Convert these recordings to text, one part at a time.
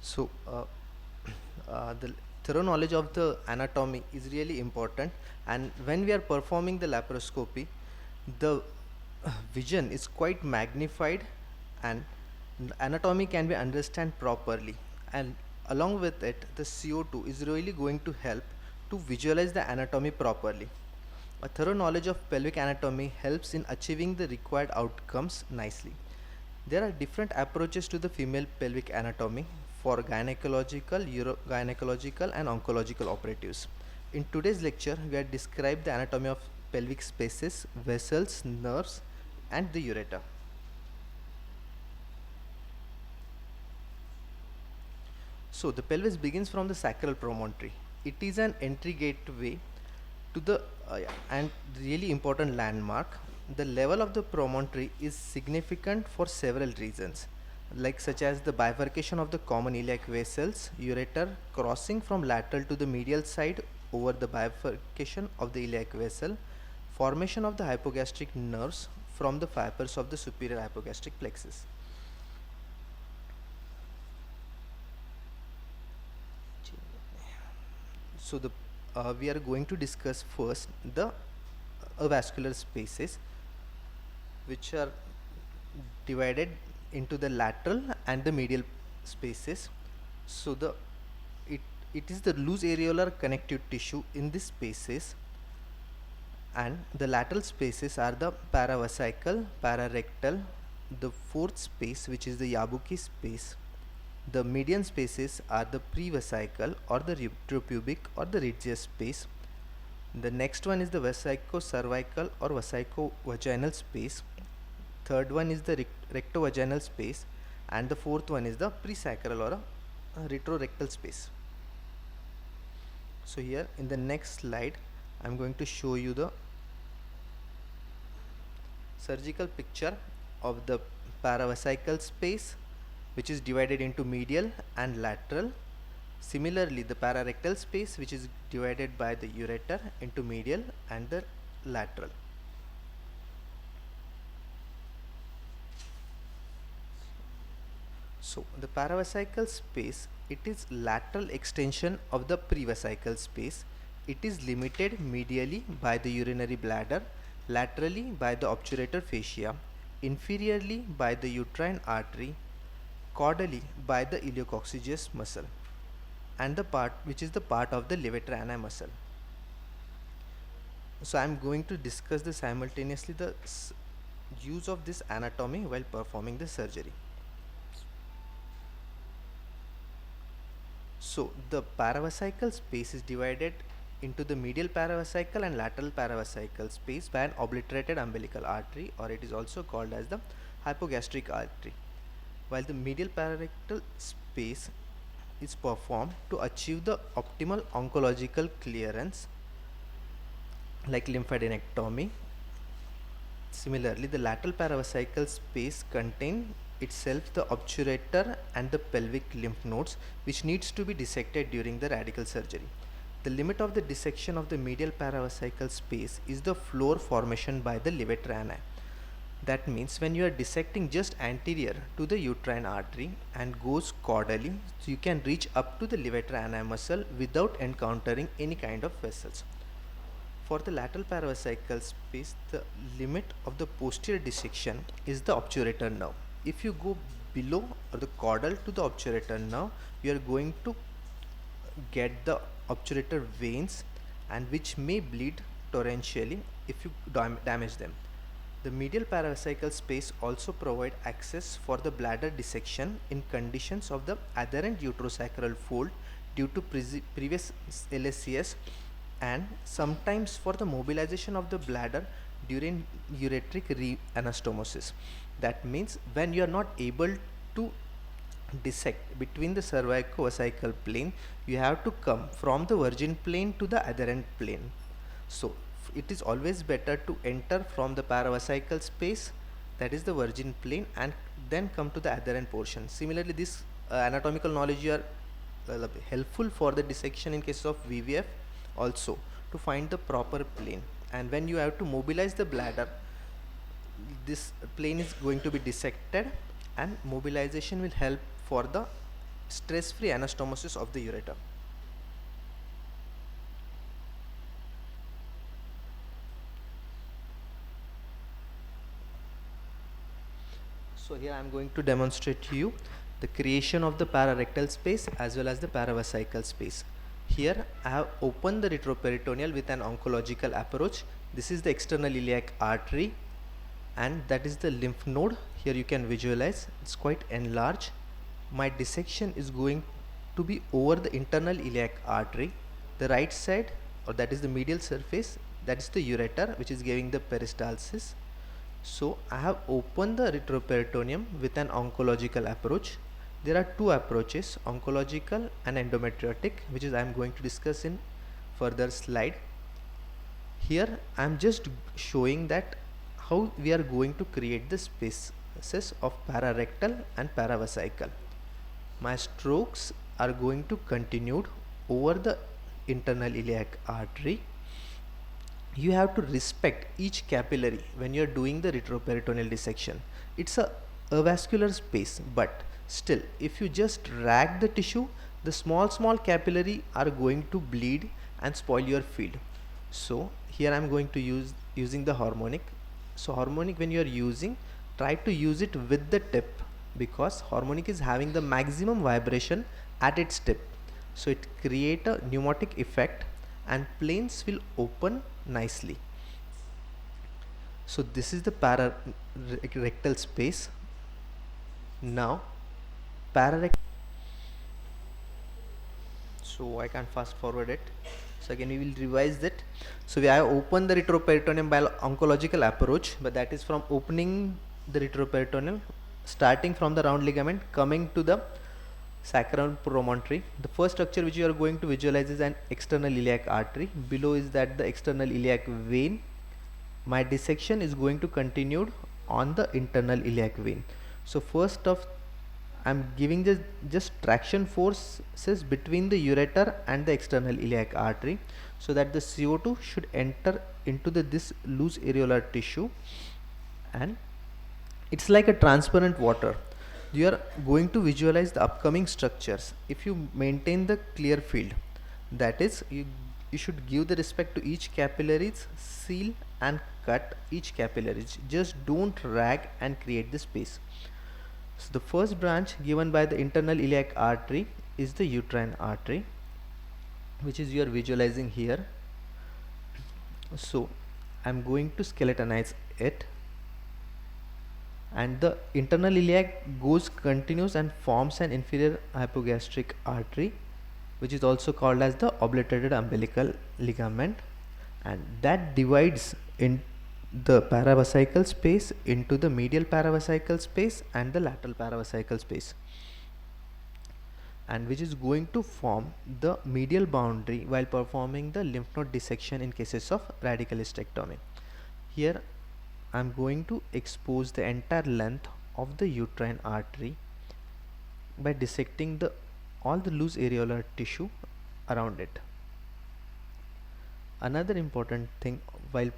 So, the thorough knowledge of the anatomy is really important, and when we are performing the laparoscopy, the vision is quite magnified, and anatomy can be understood properly. And along with it, the CO2 is really going to help to visualize the anatomy properly. A thorough knowledge of pelvic anatomy helps in achieving the required outcomes nicely. There are different approaches to the female pelvic anatomy for gynecological, urogynecological and oncological operatives. In today's lecture, we have described the anatomy of pelvic spaces, vessels, nerves and the ureter. So the pelvis begins from the sacral promontory. It is an entry gateway to the and really important landmark. The level of the promontory is significant for several reasons, like such as the bifurcation of the common iliac vessels, ureter crossing from lateral to the medial side over the bifurcation of the iliac vessel, formation of the hypogastric nerves from the fibers of the superior hypogastric plexus. So we are going to discuss first the avascular spaces, which are divided into the lateral and the medial spaces. So it it is the loose areolar connective tissue in these spaces, and the lateral spaces are the paravesical, pararectal, the fourth space which is the Yabuki space. The median spaces are the prevesical or the retropubic or the radius space. The next one is the vesico-cervical or vesico-vaginal space. Third one is the rectovaginal space, and the fourth one is the presacral or a retrorectal space. So here in the next slide, I am going to show you the surgical picture of the paravesical space, which is divided into medial and lateral. Similarly, the pararectal space, which is divided by the ureter into medial and the lateral. So the paravesical space, it is lateral extension of the prevesical space. It is limited medially by the urinary bladder, laterally by the obturator fascia, inferiorly by the uterine artery, caudally by the iliococcygeus muscle, and the part which is the part of the levator ani muscle. So I am going to discuss the simultaneously the use of this anatomy while performing the surgery. So the paravesical space is divided into the medial paravesical and lateral paravesical space by an obliterated umbilical artery, or it is also called as the hypogastric artery, while the medial pararectal space is performed to achieve the optimal oncological clearance like lymphadenectomy. Similarly, the lateral paravesical space contains itself the obturator and the pelvic lymph nodes, which needs to be dissected during the radical surgery. The limit of the dissection of the medial paravesical space is the floor formation by the levator ani. That means when you are dissecting just anterior to the uterine artery and goes caudally, so you can reach up to the levator ani muscle without encountering any kind of vessels. For the lateral paravesical space, the limit of the posterior dissection is the obturator nerve. If you go below or the caudal to the obturator nerve, you are going to get the obturator veins, and which may bleed torrentially if you damage them. The medial paravesical space also provide access for the bladder dissection in conditions of the adherent uterosacral fold due to previous LSCS, and sometimes for the mobilization of the bladder during ureteric reanastomosis. That means when you are not able to dissect between the cervico-vesical plane, you have to come from the virgin plane to the adherent plane. So it is always better to enter from the paravesical space, that is the virgin plane, and then come to the adherent portion. Similarly, this anatomical knowledge are helpful for the dissection in case of VVF also, to find the proper plane. And when you have to mobilize the bladder, this plane is going to be dissected, and mobilization will help for the stress-free anastomosis of the ureter. So here I am going to demonstrate to you the creation of the pararectal space as well as the paravesical space. Here I have opened the retroperitoneal with an oncological approach. This is the external iliac artery and that is the lymph node. Here you can visualize it's quite enlarged. My dissection is going to be over the internal iliac artery. The right side, or that is the medial surface, that is the ureter which is giving the peristalsis. So I have opened the retroperitoneum with an oncological approach. There are two approaches, oncological and endometriotic, which is I am going to discuss in further slide. Here I am just showing that how we are going to create the spaces of pararectal and paravesical. My strokes are going to continue over the internal iliac artery. You have to respect each capillary when you are doing the retroperitoneal dissection. It's a avascular space, but still if you just drag the tissue, the small capillary are going to bleed and spoil your field. So here I am going to using the harmonic. So harmonic, when you are using, try to use it with the tip, because harmonic is having the maximum vibration at its tip, so it create a pneumatic effect and planes will open nicely. So this is the pararectal space. Now pararectal, so I can fast forward it. So again we will revise that. So we have opened the retroperitoneum by oncological approach, but that is from opening the retroperitoneum, starting from the round ligament, coming to the sacral promontory. The first structure which you are going to visualize is an external iliac artery. Below is that the external iliac vein. My dissection is going to continue on the internal iliac vein. So first of I am giving just traction forces between the ureter and the external iliac artery, so that the CO2 should enter into this loose areolar tissue, and it's like a transparent water. You are going to visualize the upcoming structures if you maintain the clear field. That is, you should give the respect to each capillaries, seal and cut each capillaries. Just don't drag and create the space. So the first branch given by the internal iliac artery is the uterine artery, which is you are visualizing here. So I am going to skeletonize it, and the internal iliac goes continues and forms an inferior hypogastric artery, which is also called as the obliterated umbilical ligament, and that divides in the paravesical space into the medial paravesical space and the lateral paravesical space, and which is going to form the medial boundary while performing the lymph node dissection in cases of radical hysterectomy. Here I am going to expose the entire length of the uterine artery by dissecting all the loose areolar tissue around it. Another important thing while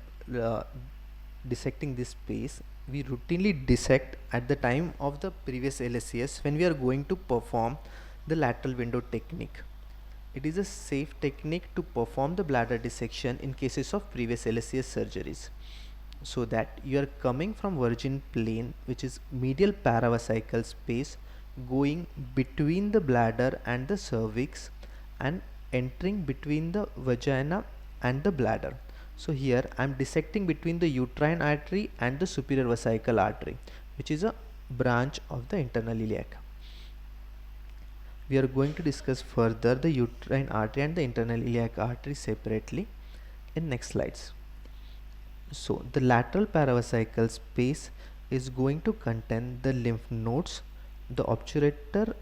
dissecting this space, we routinely dissect at the time of the previous LSCS when we are going to perform the lateral window technique. It is a safe technique to perform the bladder dissection in cases of previous LSCS surgeries, so that you are coming from virgin plane, which is medial paravesical space, going between the bladder and the cervix and entering between the vagina and the bladder. So here I am dissecting between the uterine artery and the superior vesical artery, which is a branch of the internal iliac. We are going to discuss further the uterine artery and the internal iliac artery separately in next slides. So the lateral paravesical space is going to contain the lymph nodes, the obturator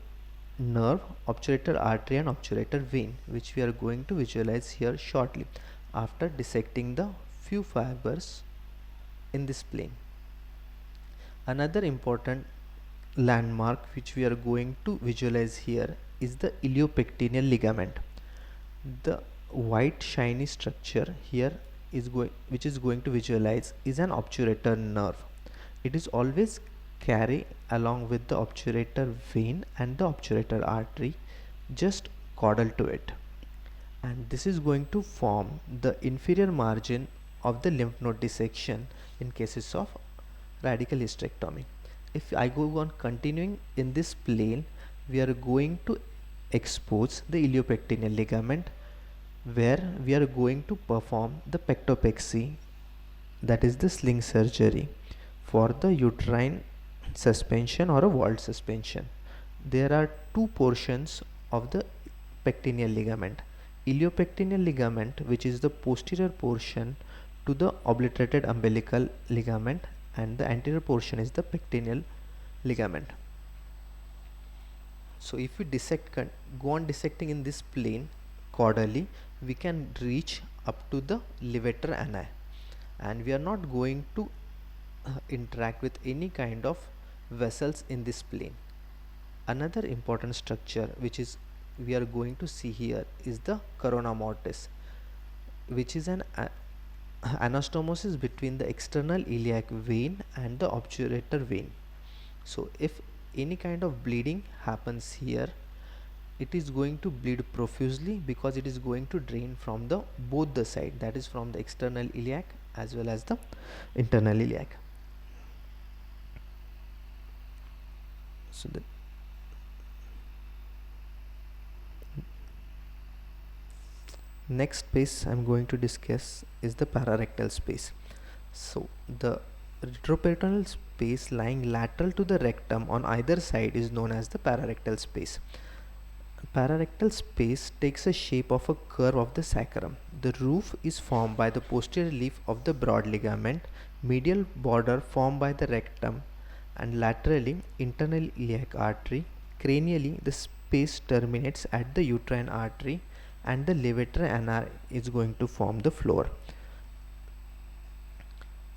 nerve, obturator artery and obturator vein, which we are going to visualize here shortly after dissecting the few fibers in this plane. Another important landmark which we are going to visualize here is the iliopectineal ligament. The white shiny structure here which is going to visualize is an obturator nerve. It is always carry along with the obturator vein and the obturator artery just caudal to it, and this is going to form the inferior margin of the lymph node dissection in cases of radical hysterectomy. If I go on continuing in this plane, we are going to expose the iliopectineal ligament, where we are going to perform the pectopexy, that is the sling surgery for the uterine suspension or a walled suspension. There are two portions of the pectineal ligament: iliopectineal ligament, which is the posterior portion to the obliterated umbilical ligament, and the anterior portion is the pectineal ligament. So if we go on dissecting in this plane caudally, we can reach up to the levator ani, and we are not going to interact with any kind of vessels in this plane. Another important structure which is we are going to see here is the corona mortis, which is an anastomosis between the external iliac vein and the obturator vein. So if any kind of bleeding happens here, it is going to bleed profusely because it is going to drain from the both the side, that is from the external iliac as well as the internal iliac. So the next space I'm going to discuss is the pararectal space. So the retroperitoneal space lying lateral to the rectum on either side is known as the pararectal space. Pararectal space takes a shape of a curve of the sacrum. The roof is formed by the posterior leaf of the broad ligament, medial border formed by the rectum, and laterally internal iliac artery. Cranially, the space terminates at the uterine artery, and the levator ani is going to form the floor.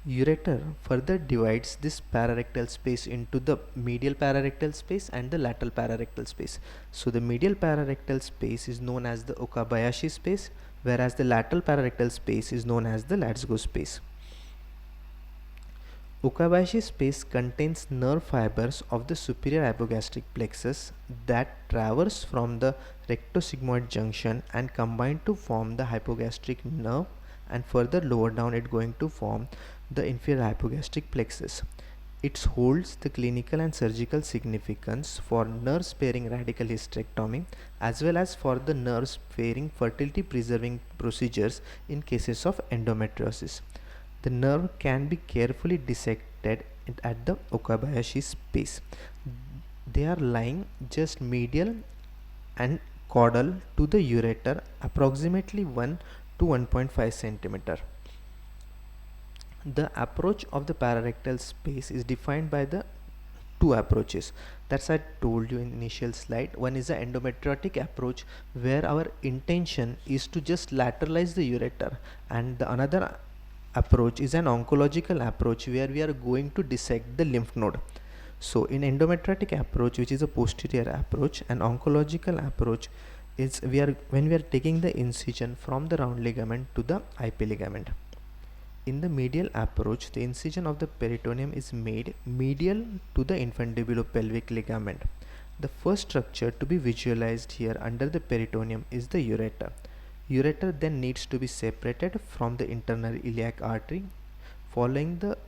Ureter further divides this pararectal space into the medial pararectal space and the lateral pararectal space. So the medial pararectal space is known as the Okabayashi space, whereas the lateral pararectal space is known as the Latsko space. Okabayashi space contains nerve fibers of the superior hypogastric plexus that traverse from the rectosigmoid junction and combine to form the hypogastric nerve, and further lower down it going to form the inferior hypogastric plexus. It holds the clinical and surgical significance for nerve sparing radical hysterectomy as well as for the nerve sparing fertility preserving procedures in cases of endometriosis. The nerve can be carefully dissected at the Okabayashi space. They are lying just medial and caudal to the ureter, approximately 1 to 1.5 centimeter. The approach of the pararectal space is defined by the two approaches that's I told you in initial slide. One is the endometriotic approach, where our intention is to just lateralize the ureter, and the another approach is an oncological approach where we are going to dissect the lymph node. So in endometriotic approach, which is a posterior approach, an oncological approach is when we are taking the incision from the round ligament to the IP ligament. In the medial approach, the incision of the peritoneum is made medial to the infundibulopelvic ligament. The first structure to be visualized here under the peritoneum is the ureter. Ureter then needs to be separated from the internal iliac artery. Following the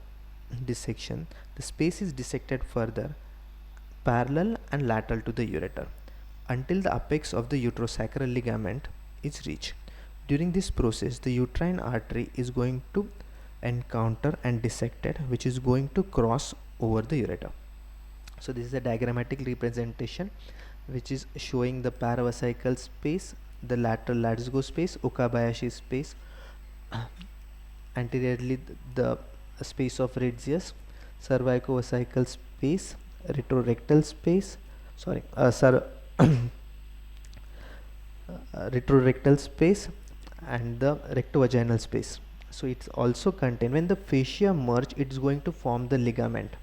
dissection, the space is dissected further, parallel and lateral to the ureter, until the apex of the uterosacral ligament is reached. During this process, the uterine artery is going to encounter and dissected, which is going to cross over the ureter. So this is a diagrammatic representation which is showing the paravesical space, the lateral Latsko space, Okabayashi space, anteriorly the space of Ritzius, cervicovesical space, retrorectal space, retrorectal space, and the rectovaginal space. So it's also contained, when the fascia merge, it's going to form the ligament.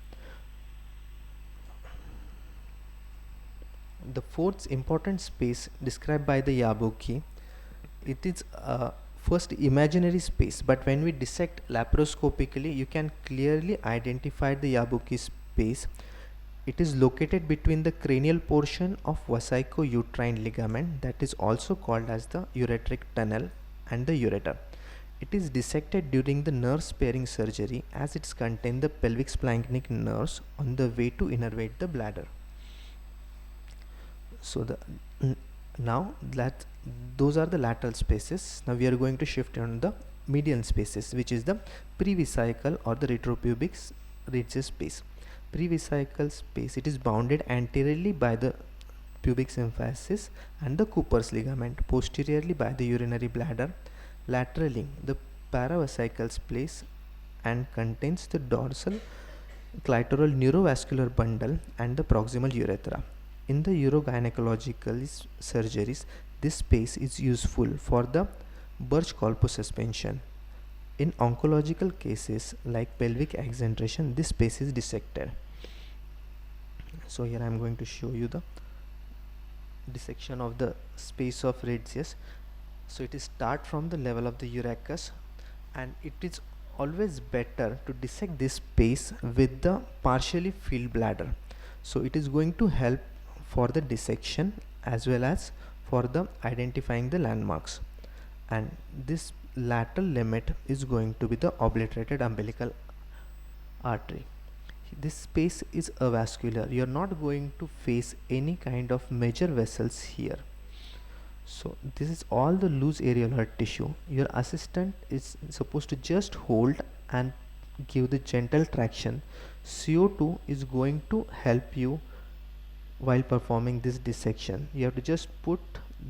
The fourth important space described by the Yabuki, it is first imaginary space, but when we dissect laparoscopically, you can clearly identify the Yabuki space. It is located between the cranial portion of vesico-uterine ligament, that is also called as the ureteric tunnel, and the ureter. It is dissected during the nerve sparing surgery as it contains the pelvic splanchnic nerves on the way to innervate the bladder. So now that those are the lateral spaces, now we are going to shift on the medial spaces, which is the prevesical or the retropubic ridge space. Prevesical space, it is bounded anteriorly by the pubic symphysis and the Cooper's ligament, posteriorly by the urinary bladder, laterally the paravesical space, and contains the dorsal clitoral neurovascular bundle and the proximal urethra. In the urogynecological surgeries, this space is useful for the Birch-Kolpo suspension. In oncological cases like pelvic exentration, this space is dissected. So here I am going to show you the dissection of the space of radius. So it is start from the level of the urachus, and it is always better to dissect this space with the partially filled bladder. So it is going to help for the dissection as well as for the identifying the landmarks. And this lateral limit is going to be the obliterated umbilical artery. This space is avascular. You are not going to face any kind of major vessels here. So this is all the loose areolar tissue. Your assistant is supposed to just hold and give the gentle traction. CO2 is going to help you while performing this dissection. You have to just put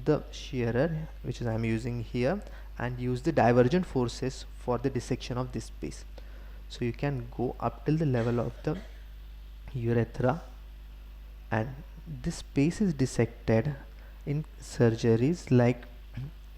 the shearer, which is I am using here, and use the divergent forces for the dissection of this space. So you can go up till the level of the urethra, and this space is dissected in surgeries like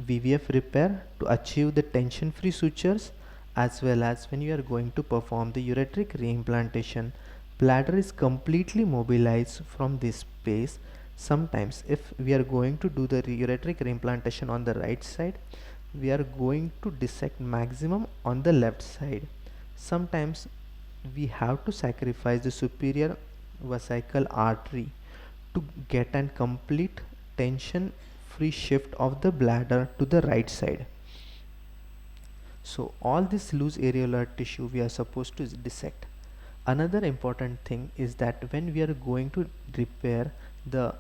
VVF repair to achieve the tension free sutures, as well as when you are going to perform the ureteric reimplantation. Bladder is completely mobilized from this space. Sometimes if we are going to do the ureteric reimplantation on the right side, we are going to dissect maximum on the left side. Sometimes we have to sacrifice the superior vesical artery to get a complete tension free shift of the bladder to the right side. So all this loose areolar tissue we are supposed to dissect. Another important thing is that when we are going to repair the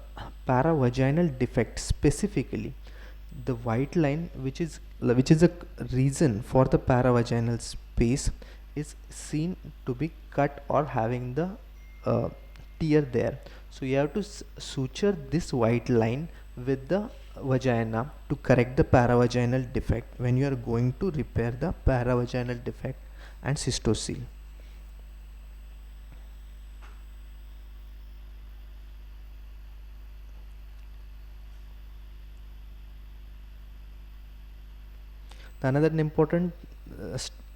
paravaginal defect, specifically the white line, which is a reason for the paravaginal space, is seen to be cut or having the tear there. So you have to suture this white line with the vagina to correct the paravaginal defect when you are going to repair the paravaginal defect and cystocele. Another important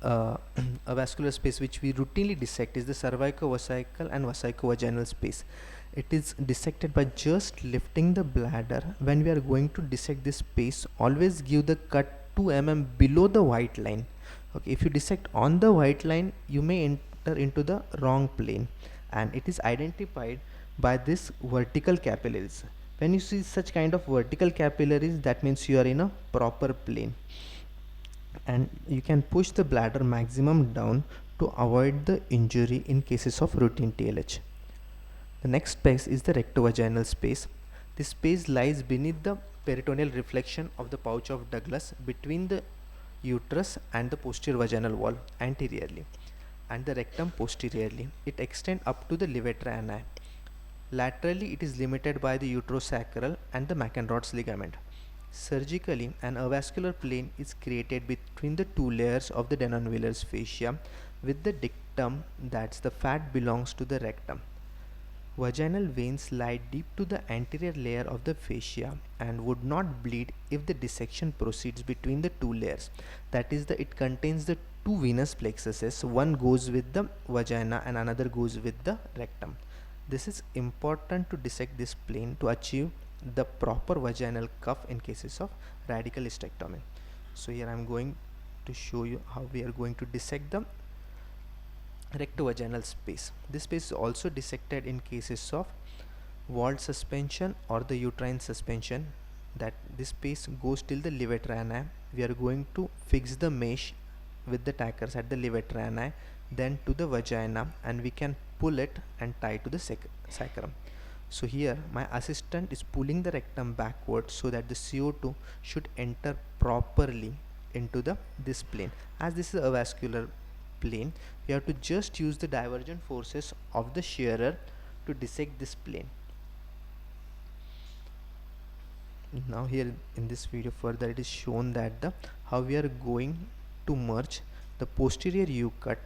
a vascular space which we routinely dissect is the cervicovesical and vesicovaginal space. It is dissected by just lifting the bladder. When we are going to dissect this space, always give the cut 2 mm below the white line. Okay, if you dissect on the white line, you may enter into the wrong plane, and it is identified by this vertical capillaries. When you see such kind of vertical capillaries, that means you are in a proper plane, and you can push the bladder maximum down to avoid the injury in cases of routine TLH. The next space is the rectovaginal space. This space lies beneath the peritoneal reflection of the pouch of Douglas between the uterus and the posterior vaginal wall anteriorly and the rectum posteriorly. It extends up to the levator ani. Laterally, it is limited by the uterosacral and the McEnroth's ligament. Surgically, an avascular plane is created between the two layers of the Denonville's fascia with the dictum that the fat belongs to the rectum. Vaginal veins lie deep to the anterior layer of the fascia and would not bleed if the dissection proceeds between the two layers. That is, it contains the two venous plexuses. One goes with the vagina and another goes with the rectum. This is important to dissect this plane to achieve the proper vaginal cuff in cases of radical hysterectomy. So here I am going to show you how we are going to dissect the rectovaginal space. This space is also dissected in cases of walled suspension or the uterine suspension, that this space goes till the levatrinae. We are going to fix the mesh with the tackers at the levatrinae, then to the vagina, and we can pull it and tie to the sacrum. So here my assistant is pulling the rectum backward so that the CO2 should enter properly into the this plane. As this is a vascular plane, we have to just use the divergent forces of the shearer to dissect this plane. Now here in this video further it is shown that the how we are going to merge the posterior U cut,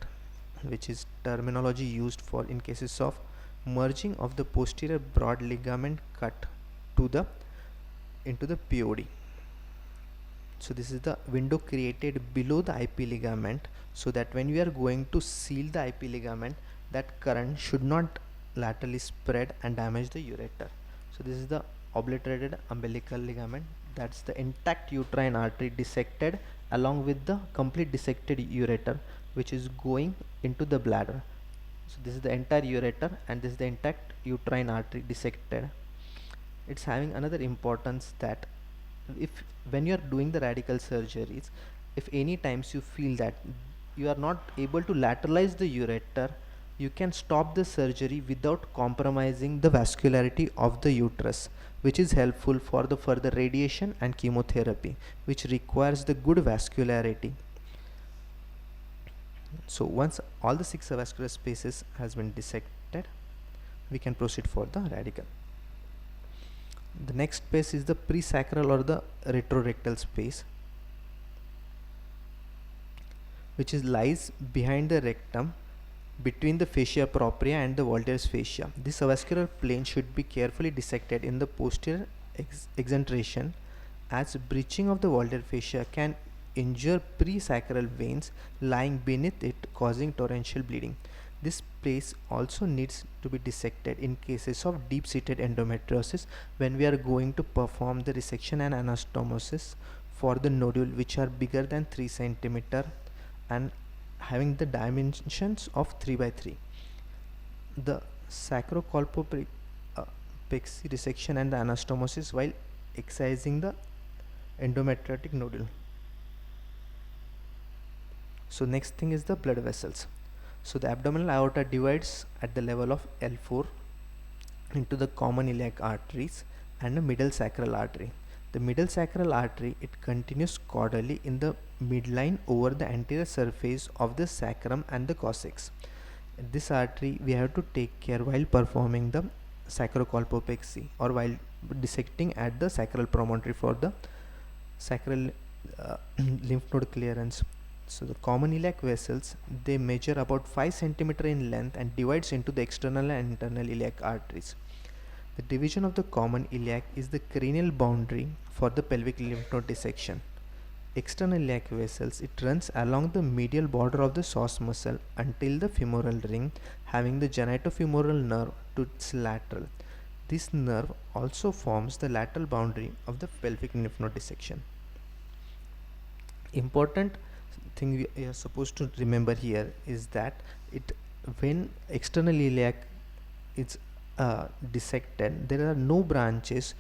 which is terminology used for in cases of merging of the posterior broad ligament cut to the into the POD. So this is the window created below the IP ligament, so that when we are going to seal the IP ligament, that current should not laterally spread and damage the ureter. So this is the obliterated umbilical ligament, that's the intact uterine artery dissected along with the complete dissected ureter, which is going into the bladder. So this is the entire ureter and this is the intact uterine artery dissected. It's having another importance that if when you are doing the radical surgeries, if any times you feel that you are not able to lateralize the ureter, you can stop the surgery without compromising the vascularity of the uterus, which is helpful for the further radiation and chemotherapy, which requires the good vascularity. So once all the 6 vascular spaces has been dissected, we can proceed for the radical. The next space is the presacral or the retrorectal space, which is lies behind the rectum between the fascia propria and the Voltaire's fascia. This avascular plane should be carefully dissected in the posterior exentration, as breaching of the Voltaire fascia can injure presacral veins lying beneath it, causing torrential bleeding. This space also needs to be dissected in cases of deep-seated endometriosis, when we are going to perform the resection and anastomosis for the nodule which are bigger than 3 cm and having the dimensions of 3 by 3. The sacrocolpopexy resection and the anastomosis while excising the endometriotic nodule. So next thing is the blood vessels. So the abdominal aorta divides at the level of L4 into the common iliac arteries and the middle sacral artery. The middle sacral artery, it continues caudally in the midline over the anterior surface of the sacrum and the coccyx. This artery we have to take care while performing the sacrocolpopexy or while dissecting at the sacral promontory for the sacral lymph node clearance. So the common iliac vessels, they measure about 5 cm in length and divides into the external and internal iliac arteries. The division of the common iliac is the cranial boundary for the pelvic lymph node dissection. External iliac vessels, it runs along the medial border of the psoas muscle until the femoral ring, having the genitofemoral nerve to its lateral. This nerve also forms the lateral boundary of the pelvic lymph node dissection. Important thing we are supposed to remember here is that when external iliac is dissected, there are no branches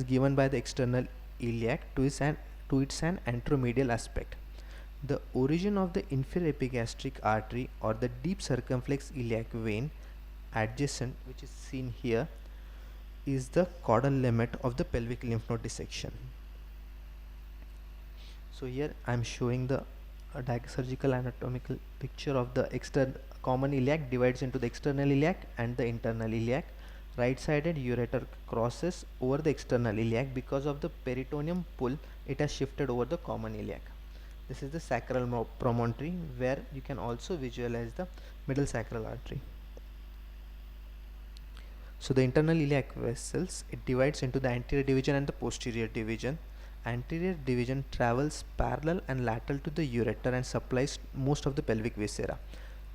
given by the external iliac to its an anteromedial aspect. The origin of the inferior epigastric artery or the deep circumflex iliac vein adjacent, which is seen here, is the caudal limit of the pelvic lymph node dissection. So here I am showing the surgical anatomical picture of the external common iliac divides into the external iliac and the internal iliac. Right sided ureter crosses over the external iliac. Because of the peritoneum pull, it has shifted over the common iliac. This is the sacral promontory, where you can also visualize the middle sacral artery. So the internal iliac vessels, it divides into the anterior division and the posterior division. Anterior division travels parallel and lateral to the ureter and supplies most of the pelvic viscera.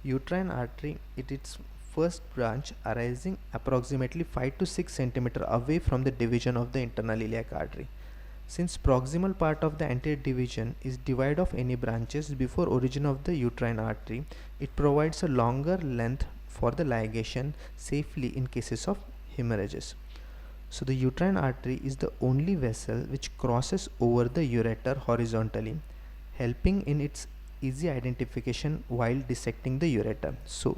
Uterine artery, its first branch arising approximately 5 to 6 cm away from the division of the internal iliac artery. Since proximal part of the anterior division is devoid of any branches before origin of the uterine artery, it provides a longer length for the ligation safely in cases of hemorrhages. So the uterine artery is the only vessel which crosses over the ureter horizontally, helping in its easy identification while dissecting the ureter. So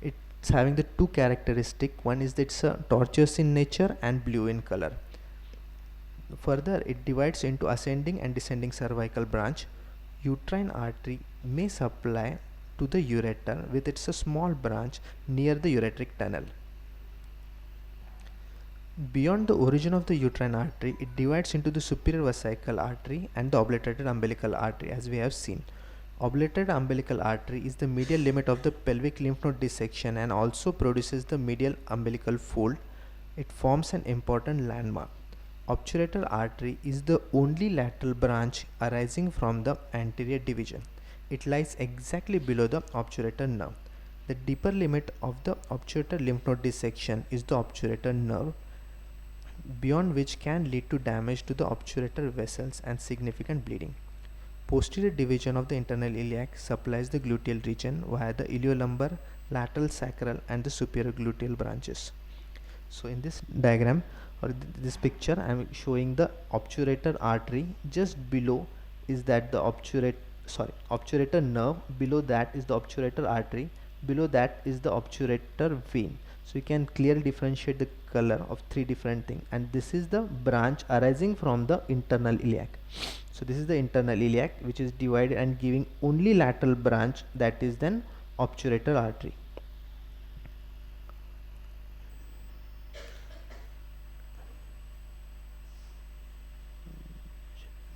it's having the two characteristic. One is that it's tortuous in nature and blue in color. Further, it divides into ascending and descending cervical branch. Uterine artery may supply to the ureter with its a small branch near the ureteric tunnel. Beyond the origin of the uterine artery, it divides into the superior vesical artery and the obliterated umbilical artery, as we have seen. Obliterated umbilical artery is the medial limit of the pelvic lymph node dissection and also produces the medial umbilical fold. It forms an important landmark. Obturator artery is the only lateral branch arising from the anterior division. It lies exactly below the obturator nerve. The deeper limit of the obturator lymph node dissection is the obturator nerve, beyond which can lead to damage to the obturator vessels and significant bleeding. Posterior division of the internal iliac supplies the gluteal region via the iliolumbar, lateral sacral and the superior gluteal branches. So in this diagram or this picture I am showing the obturator artery. Just below is that the obturator nerve, below that is the obturator artery, below that is the obturator vein. So you can clearly differentiate the color of three different things, and this is the branch arising from the internal iliac. So this is the internal iliac which is divided and giving only lateral branch, that is then obturator artery.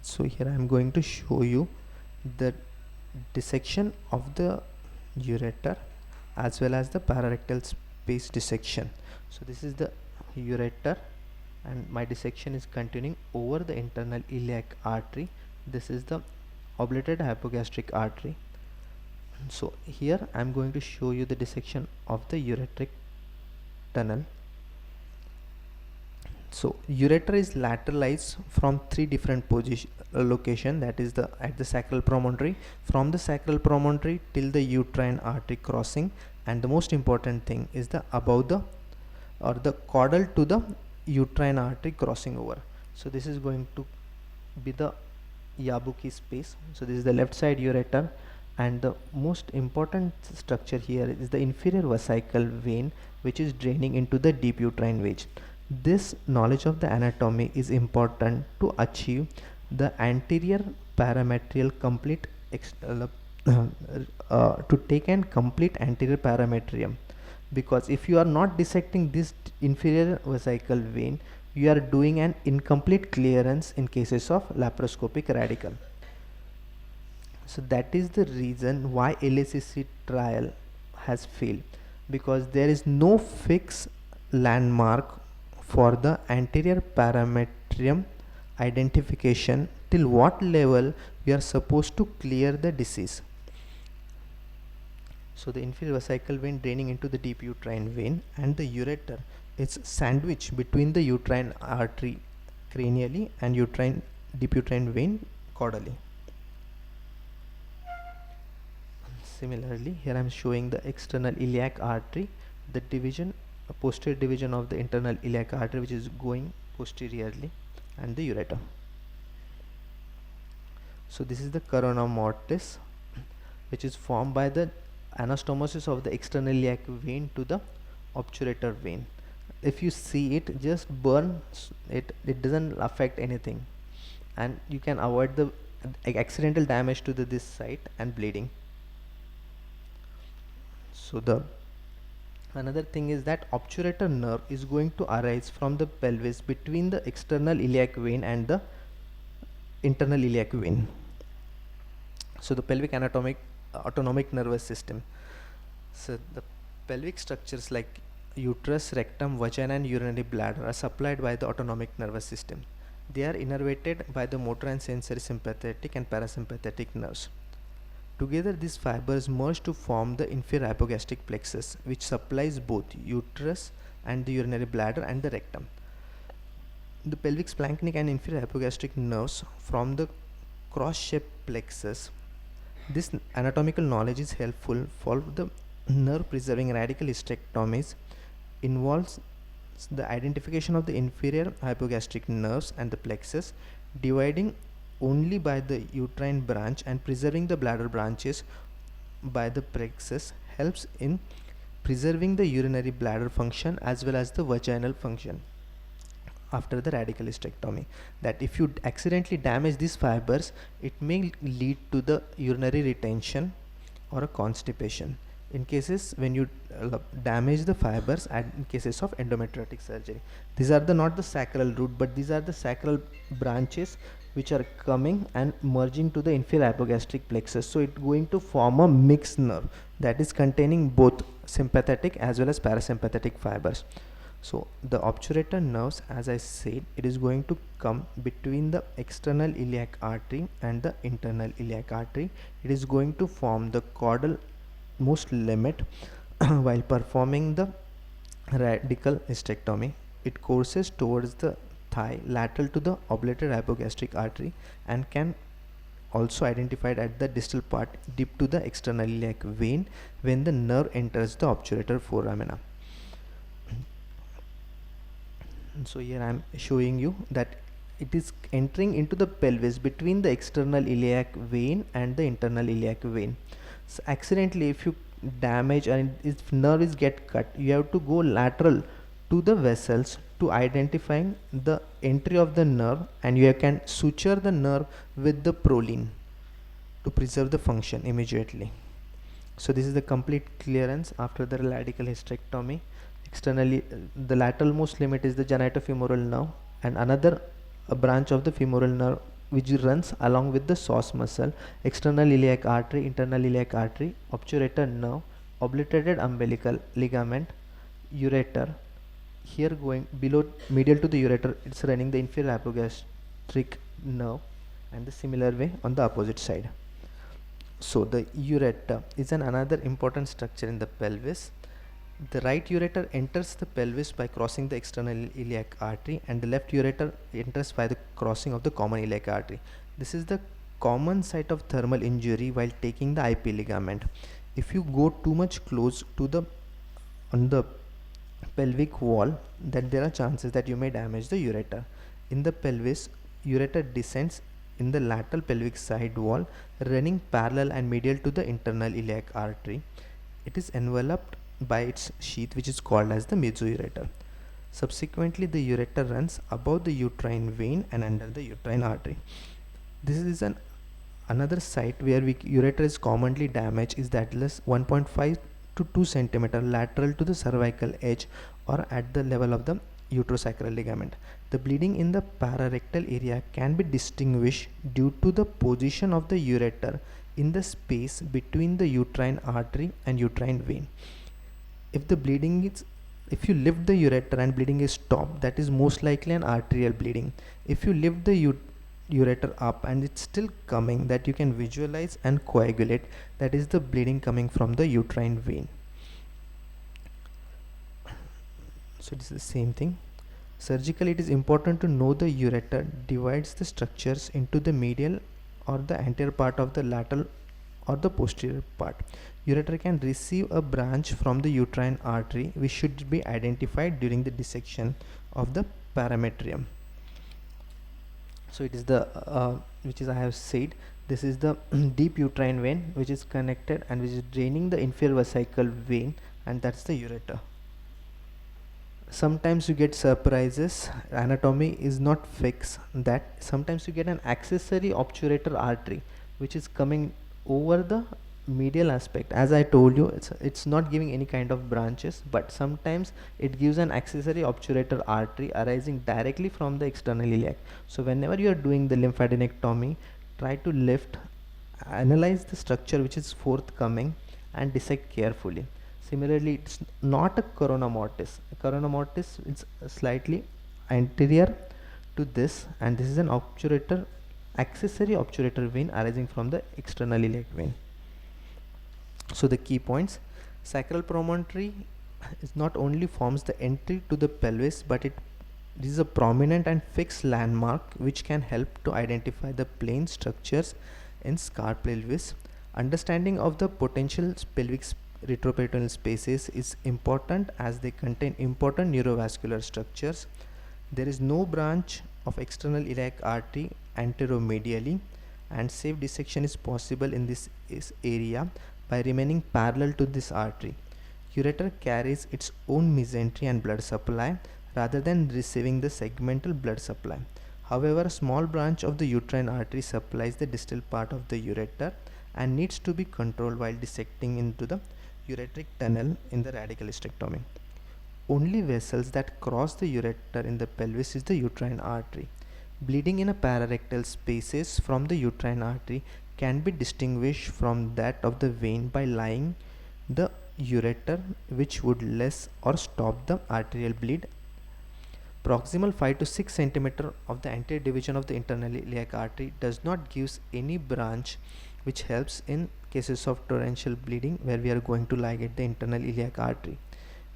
So here I am going to show you the dissection of the ureter as well as the pararectal space dissection. So this is the ureter and my dissection is continuing over the internal iliac artery. This is the obliterated hypogastric artery. So here I am going to show you the dissection of the ureteric tunnel. So ureter is lateralized from three different location, that is at the sacral promontory, from the sacral promontory till the uterine artery crossing, and the most important thing is the above the or the caudal to the uterine artery crossing over. So this is going to be the Yabuki space. So this is the left side ureter, and the most important structure here is the inferior vesical vein which is draining into the deep uterine vein. This knowledge of the anatomy is important to achieve the anterior parametrial complete to take an complete anterior parametrium, because if you are not dissecting this inferior vesical vein, you are doing an incomplete clearance in cases of laparoscopic radical. So that is the reason why LACC trial has failed, because there is no fixed landmark for the anterior parametrium identification till what level we are supposed to clear the disease. So the inferior vesical vein draining into the deep uterine vein, and the ureter is sandwiched between the uterine artery cranially and deep uterine vein caudally. Similarly, here I am showing the external iliac artery, the division, a posterior division of the internal iliac artery which is going posteriorly, and the ureter. So this is the corona mortis, which is formed by the anastomosis of the external iliac vein to the obturator vein. If you see it, just burn it, it doesn't affect anything, and you can avoid the accidental damage to this site and bleeding. So the another thing is that obturator nerve is going to arise from the pelvis between the external iliac vein and the internal iliac vein. So the pelvic autonomic nervous system. So the pelvic structures like uterus, rectum, vagina and urinary bladder are supplied by the autonomic nervous system. They are innervated by the motor and sensory sympathetic and parasympathetic nerves. Together these fibers merge to form the inferior hypogastric plexus, which supplies both uterus and the urinary bladder and the rectum. The pelvic splanchnic and inferior hypogastric nerves from the cross-shaped plexus. This anatomical knowledge is helpful for the nerve preserving radical hysterectomies. Involves the identification of the inferior hypogastric nerves and the plexus, dividing only by the uterine branch and preserving the bladder branches by the plexus helps in preserving the urinary bladder function as well as the vaginal function after the radical hysterectomy. That if you accidentally damage these fibers, it may lead to the urinary retention or a constipation in cases when you damage the fibers and in cases of endometriotic surgery. These are the not the sacral root, but these are the sacral branches which are coming and merging to the inferior hypogastric plexus. So it's going to form a mixed nerve that is containing both sympathetic as well as parasympathetic fibers. So the obturator nerves, as I said, it is going to come between the external iliac artery and the internal iliac artery. It is going to form the caudal most limit while performing the radical hysterectomy. It courses towards the thigh lateral to the obturator hypogastric artery and can also identified at the distal part deep to the external iliac vein when the nerve enters the obturator foramina. So here I am showing you that it is entering into the pelvis between the external iliac vein and the internal iliac vein. So accidentally, if you damage and if nerve is get cut, you have to go lateral to the vessels to identifying the entry of the nerve, and you can suture the nerve with the proline to preserve the function immediately. So this is the complete clearance after the radical hysterectomy. Externally, the lateral most limit is the genitofemoral nerve, and another branch of the femoral nerve which runs along with the psoas muscle, external iliac artery, internal iliac artery, obturator nerve, obliterated umbilical ligament, ureter. Here going below medial to the ureter, it's running the inferior hypogastric nerve, and the similar way on the opposite side. So the ureter is another important structure in the pelvis. The right ureter enters the pelvis by crossing the external iliac artery, and the left ureter enters by the crossing of the common iliac artery. This is the common site of thermal injury while taking the IP ligament. If you go too much close to the on the pelvic wall, then there are chances that you may damage the ureter. In the pelvis, ureter descends in the lateral pelvic side wall, running parallel and medial to the internal iliac artery. It is enveloped by its sheath, which is called as the mesoureter. Subsequently, the ureter runs above the uterine vein and under the uterine artery. This is another site where ureter is commonly damaged is that less 1.5 to 2 centimeter lateral to the cervical edge or at the level of the uterosacral ligament. The bleeding in the pararectal area can be distinguished due to the position of the ureter in the space between the uterine artery and uterine vein. If you lift the ureter and bleeding is stopped, that is most likely an arterial bleeding. If you lift the ureter up and it's still coming, that you can visualize and coagulate, that is the bleeding coming from the uterine vein. So it is the same thing. Surgically, it is important to know the ureter divides the structures into the medial or the anterior part of the lateral or the posterior part. Ureter can receive a branch from the uterine artery, which should be identified during the dissection of the parametrium. So it is the which is I have said, this is the deep uterine vein which is connected and which is draining the inferior vesical vein, and that's the ureter. Sometimes you get surprises. Anatomy is not fixed. That sometimes you get an accessory obturator artery which is coming over the medial aspect. As I told you, it's not giving any kind of branches, but sometimes it gives an accessory obturator artery arising directly from the external iliac. So whenever you are doing the lymphadenectomy, try to lift, analyze the structure which is forthcoming and dissect carefully. Similarly, it's not a corona mortis. Corona mortis is slightly anterior to this, and this is an obturator, accessory obturator vein arising from the external iliac vein. So the key points: sacral promontory is not only forms the entry to the pelvis, but it This is a prominent and fixed landmark which can help to identify the plane structures in scar pelvis. Understanding of the potential pelvic retroperitoneal spaces is important as they contain important neurovascular structures. There is no branch of external iliac artery anteromedially, and safe dissection is possible in this area by remaining parallel to this artery. Ureter carries its own mesentery and blood supply rather than receiving the segmental blood supply. However, a small branch of the uterine artery supplies the distal part of the ureter and needs to be controlled while dissecting into the ureteric tunnel in the radical hysterectomy. Only vessels that cross the ureter in the pelvis is the uterine artery. Bleeding in a pararectal spaces from the uterine artery can be distinguished from that of the vein by lying the ureter, which would less or stop the arterial bleed. Proximal 5 to 6 centimeter of the anterior division of the internal iliac artery does not give any branch, which helps in cases of torrential bleeding where we are going to ligate the internal iliac artery.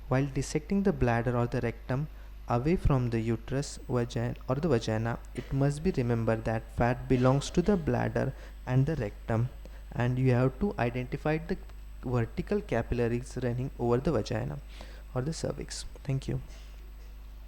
While dissecting the bladder or the rectum away from the uterus vagina or the vagina, it must be remembered that fat belongs to the bladder and the rectum, and you have to identify the vertical capillaries running over the vagina or the cervix. Thank you.